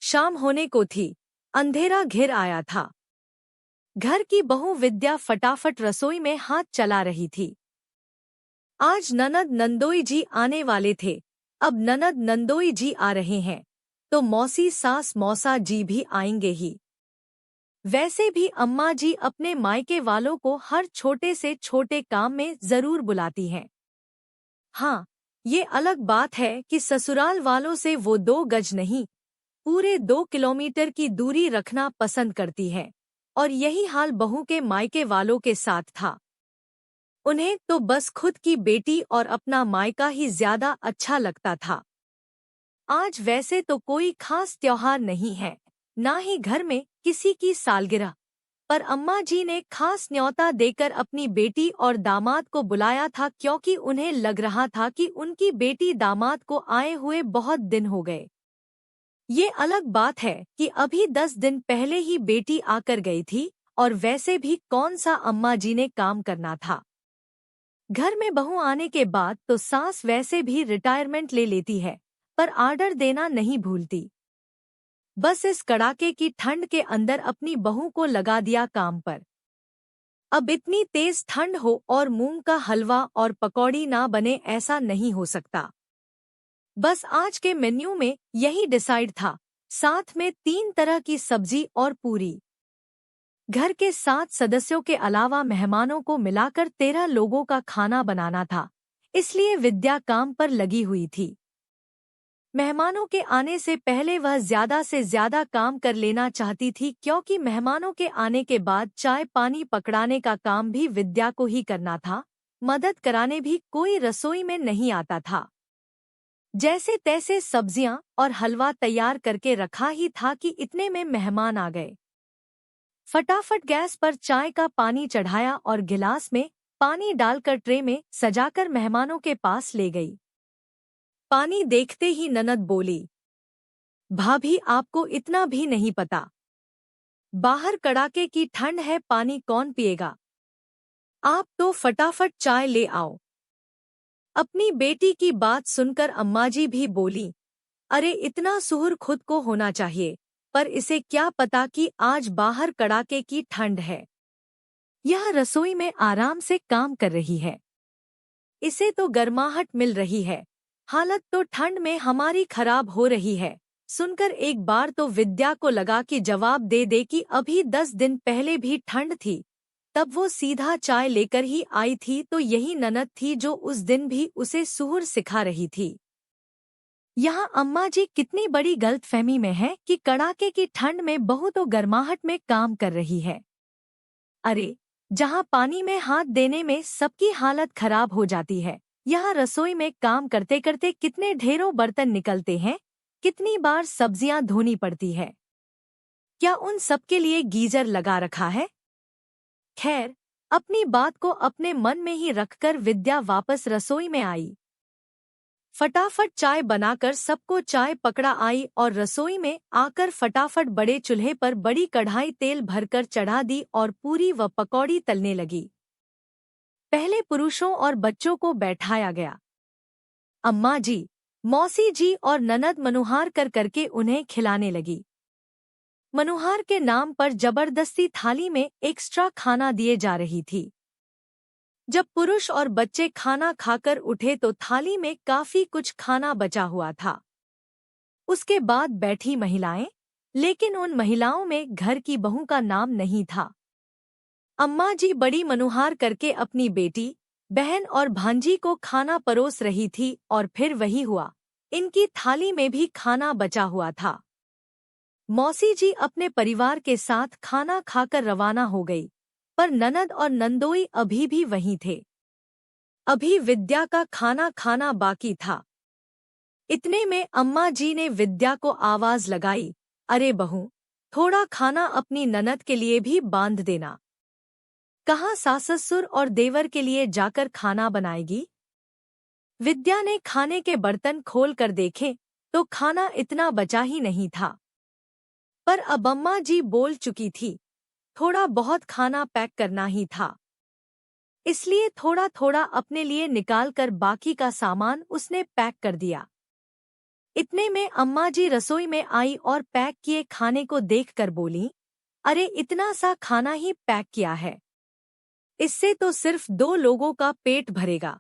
शाम होने को थी। अंधेरा घिर आया था। घर की बहू विद्या फटाफट रसोई में हाथ चला रही थी। आज ननद नंदोई जी आने वाले थे। अब ननद नंदोई जी आ रहे हैं तो मौसी सास मौसा जी भी आएंगे ही। वैसे भी अम्मा जी अपने मायके वालों को हर छोटे से छोटे काम में जरूर बुलाती हैं। हाँ, ये अलग बात है कि ससुराल वालों से वो 2 गज नहीं, पूरे 2 किलोमीटर की दूरी रखना पसंद करती है। और यही हाल बहू के मायके वालों के साथ था। उन्हें तो बस खुद की बेटी और अपना मायका ही ज्यादा अच्छा लगता था। आज वैसे तो कोई खास त्योहार नहीं है, ना ही घर में किसी की सालगिरह, पर अम्मा जी ने खास न्योता देकर अपनी बेटी और दामाद को बुलाया था, क्योंकि उन्हें लग रहा था कि उनकी बेटी दामाद को आए हुए बहुत दिन हो गए। ये अलग बात है कि अभी 10 दिन पहले ही बेटी आकर गई थी, और वैसे भी कौन सा अम्मा जी ने काम करना था। घर में बहू आने के बाद तो सास वैसे भी रिटायरमेंट ले लेती है, पर आर्डर देना नहीं भूलती। बस इस कड़ाके की ठंड के अंदर अपनी बहू को लगा दिया काम पर। अब इतनी तेज ठंड हो और मूंग का हलवा और पकौड़ी ना बने, ऐसा नहीं हो सकता। बस आज के मेन्यू में यही डिसाइड था, साथ में 3 तरह की सब्जी और पूरी। घर के 7 सदस्यों के अलावा मेहमानों को मिलाकर 13 लोगों का खाना बनाना था, इसलिए विद्या काम पर लगी हुई थी। मेहमानों के आने से पहले वह ज्यादा से ज्यादा काम कर लेना चाहती थी, क्योंकि मेहमानों के आने के बाद चाय पानी पकड़ाने का काम भी विद्या को ही करना था। मदद कराने भी कोई रसोई में नहीं आता था। जैसे तैसे सब्जियां और हलवा तैयार करके रखा ही था कि इतने में मेहमान आ गए। फटाफट गैस पर चाय का पानी चढ़ाया और गिलास में पानी डालकर ट्रे में सजाकर मेहमानों के पास ले गई। पानी देखते ही ननद बोली, भाभी आपको इतना भी नहीं पता, बाहर कड़ाके की ठंड है, पानी कौन पिएगा। आप तो फटाफट चाय ले आओ। अपनी बेटी की बात सुनकर अम्माजी भी बोली, अरे इतना सुहुर खुद को होना चाहिए, पर इसे क्या पता कि आज बाहर कड़ाके की ठंड है। यह रसोई में आराम से काम कर रही है, इसे तो गर्माहट मिल रही है, हालत तो ठंड में हमारी खराब हो रही है। सुनकर एक बार तो विद्या को लगा कि जवाब दे दे कि अभी 10 दिन पहले भी ठंड थी, तब वो सीधा चाय लेकर ही आई थी, तो यही ननद थी जो उस दिन भी उसे सुहुर सिखा रही थी। यहाँ अम्मा जी कितनी बड़ी गलतफहमी में है कि कड़ाके की ठंड में बहू तो गर्माहट में काम कर रही है। अरे, जहाँ पानी में हाथ देने में सबकी हालत खराब हो जाती है, यहाँ रसोई में काम करते करते कितने ढेरों बर्तन निकलते हैं, कितनी बार सब्जियां धोनी पड़ती है। क्या उन सबके लिए गीजर लगा रखा है? खैर, अपनी बात को अपने मन में ही रखकर विद्या वापस रसोई में आई। फटाफट चाय बनाकर सबको चाय पकड़ा आई और रसोई में आकर फटाफट बड़े चूल्हे पर बड़ी कढ़ाई तेल भरकर चढ़ा दी और पूरी व पकौड़ी तलने लगी। पहले पुरुषों और बच्चों को बैठाया गया। अम्मा जी, मौसी जी और ननद मनुहार कर करके उन्हें खिलाने लगी। मनुहार के नाम पर जबरदस्ती थाली में एक्स्ट्रा खाना दिए जा रही थी। जब पुरुष और बच्चे खाना खाकर उठे तो थाली में काफी कुछ खाना बचा हुआ था। उसके बाद बैठी महिलाएं, लेकिन उन महिलाओं में घर की बहू का नाम नहीं था। अम्मा जी बड़ी मनुहार करके अपनी बेटी, बहन और भांजी को खाना परोस रही थी, और फिर वही हुआ, इनकी थाली में भी खाना बचा हुआ था। मौसी जी अपने परिवार के साथ खाना खाकर रवाना हो गई, पर ननद और नंदोई अभी भी वहीं थे। अभी विद्या का खाना खाना बाकी था। इतने में अम्मा जी ने विद्या को आवाज लगाई, अरे बहू, थोड़ा खाना अपनी ननद के लिए भी बांध देना। कहाँ सास-ससुर और देवर के लिए जाकर खाना बनाएगी। विद्या ने खाने के बर्तन खोल कर देखे तो खाना इतना बचा ही नहीं था। पर अब अम्मा जी बोल चुकी थी, थोड़ा बहुत खाना पैक करना ही था, इसलिए थोड़ा थोड़ा अपने लिए निकालकर बाकी का सामान उसने पैक कर दिया। इतने में अम्मा जी रसोई में आई और पैक किए खाने को देखकर बोली, अरे इतना सा खाना ही पैक किया है, इससे तो सिर्फ 2 लोगों का पेट भरेगा।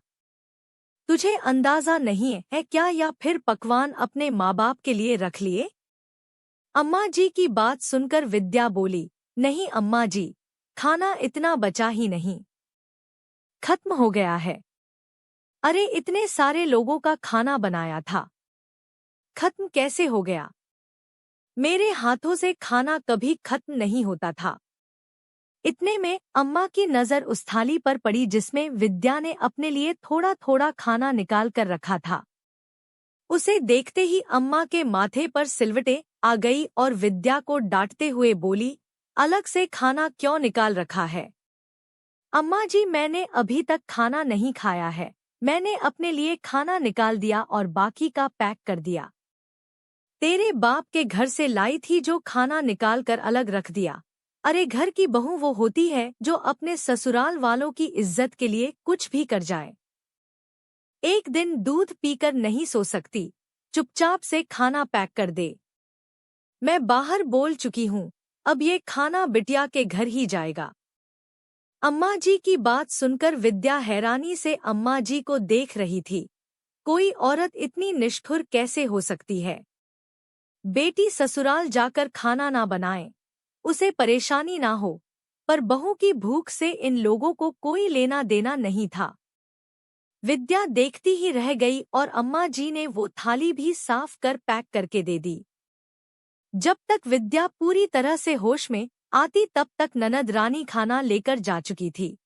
तुझे अंदाजा नहीं है क्या, या फिर पकवान अपने माँ बाप के लिए रख लिए? अम्मा जी की बात सुनकर विद्या बोली, नहीं अम्मा जी, खाना इतना बचा ही नहीं, खत्म हो गया है। अरे इतने सारे लोगों का खाना बनाया था, खत्म कैसे हो गया? मेरे हाथों से खाना कभी खत्म नहीं होता था। इतने में अम्मा की नजर उस थाली पर पड़ी जिसमें विद्या ने अपने लिए थोड़ा थोड़ा खाना निकाल कर रखा था। उसे देखते ही अम्मा के माथे पर सिलवटें आ गई और विद्या को डांटते हुए बोली, अलग से खाना क्यों निकाल रखा है? अम्मा जी, मैंने अभी तक खाना नहीं खाया है, मैंने अपने लिए खाना निकाल दिया और बाकी का पैक कर दिया। तेरे बाप के घर से लाई थी जो खाना निकाल कर अलग रख दिया। अरे घर की बहू वो होती है जो अपने ससुराल वालों की इज्जत के लिए कुछ भी कर जाए। एक दिन दूध पीकर नहीं सो सकती, चुपचाप से खाना पैक कर दे। मैं बाहर बोल चुकी हूँ, अब ये खाना बिटिया के घर ही जाएगा। अम्मा जी की बात सुनकर विद्या हैरानी से अम्मा जी को देख रही थी। कोई औरत इतनी निष्ठुर कैसे हो सकती है? बेटी ससुराल जाकर खाना ना बनाए, उसे परेशानी ना हो, पर बहू की भूख से इन लोगों को कोई लेना देना नहीं था। विद्या देखती ही रह गई और अम्मा जी ने वो थाली भी साफ कर पैक करके दे दी। जब तक विद्या पूरी तरह से होश में आती तब तक ननद रानी खाना लेकर जा चुकी थी।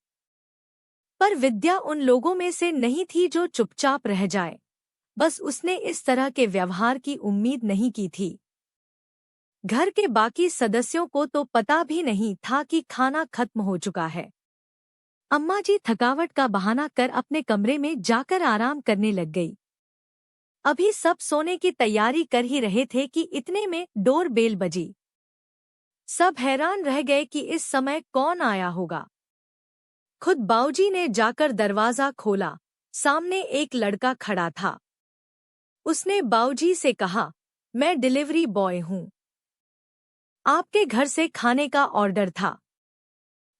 पर विद्या उन लोगों में से नहीं थी जो चुपचाप रह जाए। बस उसने इस तरह के व्यवहार की उम्मीद नहीं की थी। घर के बाकी सदस्यों को तो पता भी नहीं था कि खाना खत्म हो चुका है। अम्मा जी थकावट का बहाना कर अपने कमरे में जाकर आराम करने लग गई। अभी सब सोने की तैयारी कर ही रहे थे कि इतने में डोर बेल बजी। सब हैरान रह गए कि इस समय कौन आया होगा। खुद बाऊजी ने जाकर दरवाजा खोला। सामने एक लड़का खड़ा था। उसने बाऊजी से कहा, मैं डिलीवरी बॉय हूँ, आपके घर से खाने का ऑर्डर था।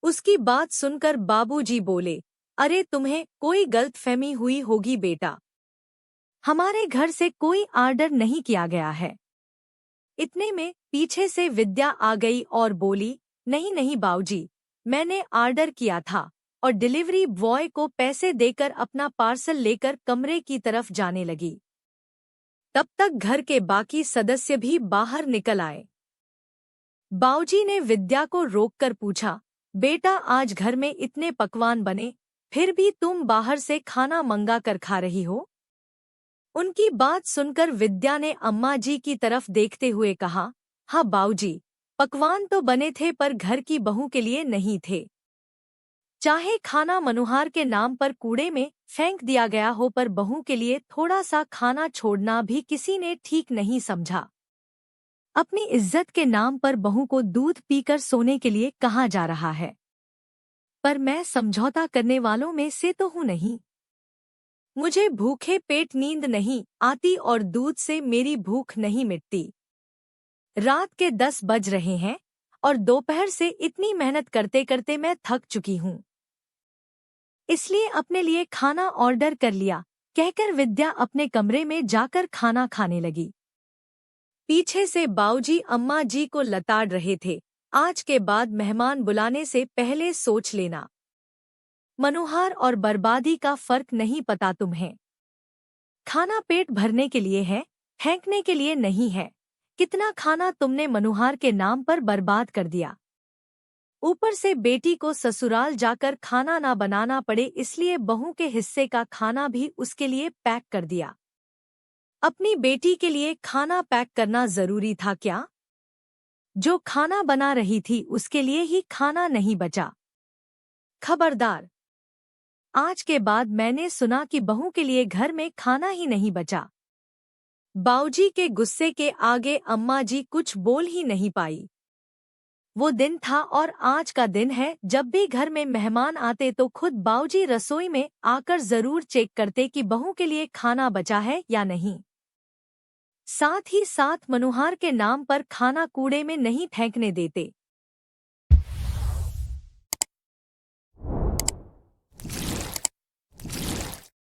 उसकी बात सुनकर बाबूजी बोले, अरे तुम्हें कोई गलतफहमी हुई होगी बेटा, हमारे घर से कोई ऑर्डर नहीं किया गया है। इतने में पीछे से विद्या आ गई और बोली, नहीं नहीं बाऊजी, मैंने ऑर्डर किया था, और डिलीवरी बॉय को पैसे देकर अपना पार्सल लेकर कमरे की तरफ जाने लगी। तब तक घर के बाकी सदस्य भी बाहर निकल आए। बाऊजी ने विद्या को रोककर पूछा, बेटा आज घर में इतने पकवान बने, फिर भी तुम बाहर से खाना मंगा कर खा रही हो? उनकी बात सुनकर विद्या ने अम्मा जी की तरफ देखते हुए कहा, हाँ बाऊजी, पकवान तो बने थे पर घर की बहू के लिए नहीं थे। चाहे खाना मनोहर के नाम पर कूड़े में फेंक दिया गया हो, पर बहू के लिए थोड़ा सा खाना छोड़ना भी किसी ने ठीक नहीं समझा। अपनी इज्जत के नाम पर बहू को दूध पीकर सोने के लिए कहा जा रहा है, पर मैं समझौता करने वालों में से तो हूँ नहीं। मुझे भूखे पेट नींद नहीं आती और दूध से मेरी भूख नहीं मिटती। रात के 10 बज रहे हैं और दोपहर से इतनी मेहनत करते करते मैं थक चुकी हूँ, इसलिए अपने लिए खाना ऑर्डर कर लिया, कहकर विद्या अपने कमरे में जाकर खाना खाने लगी। पीछे से बाऊजी अम्मा जी को लताड़ रहे थे, आज के बाद मेहमान बुलाने से पहले सोच लेना। मनोहर और बर्बादी का फर्क नहीं पता तुम्हें। खाना पेट भरने के लिए है, फेंकने के लिए नहीं है। कितना खाना तुमने मनोहर के नाम पर बर्बाद कर दिया। ऊपर से बेटी को ससुराल जाकर खाना ना बनाना पड़े, इसलिए बहू के हिस्से का खाना भी उसके लिए पैक कर दिया। अपनी बेटी के लिए खाना पैक करना जरूरी था क्या? जो खाना बना रही थी उसके लिए ही खाना नहीं बचा। खबरदार, आज के बाद मैंने सुना कि बहू के लिए घर में खाना ही नहीं बचा। बाऊजी के गुस्से के आगे अम्मा जी कुछ बोल ही नहीं पाई। वो दिन था और आज का दिन है, जब भी घर में मेहमान आते तो खुद बाऊजी रसोई में आकर जरूर चेक करते कि बहू के लिए खाना बचा है या नहीं। साथ ही साथ मनोहर के नाम पर खाना कूड़े में नहीं फेंकने देते।